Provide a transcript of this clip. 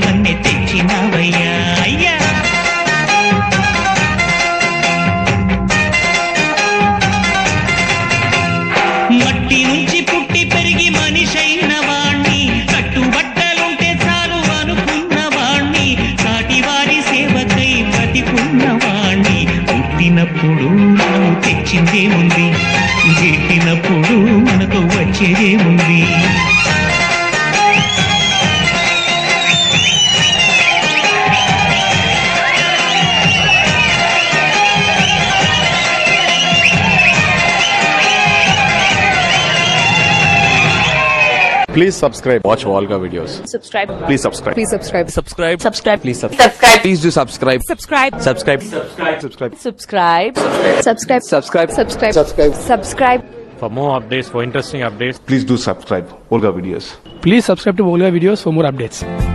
వన్నె తెచ్చినవయ్యా అయ్యా. మట్టి నుంచి పుట్టి పెరిగి మనిషైన వాణ్ణి, కట్టుబట్టలుంటే చాలు అనుకున్న వాణ్ణి, సాటివారి సేవకై బ్రతికున్న వాణ్ణి. పుట్టినప్పుడు మనం తెచ్చిందే ఉంది, గిట్టినప్పుడు మనకు వచ్చేదే ఉంది. Please subscribe. Watch Volga videos. Subscribe. Please subscribe. Please subscribe. Subscribe. Subscribe. Please subscribe. Subscribe. Please do subscribe. Subscribe. Subscribe. Subscribe. Subscribe. Subscribe. Subscribe. Subscribe. Subscribe. Subscribe. Subscribe. For more updates, for interesting updates, Please do subscribe. Volga videos. Please subscribe to Volga videos for more updates.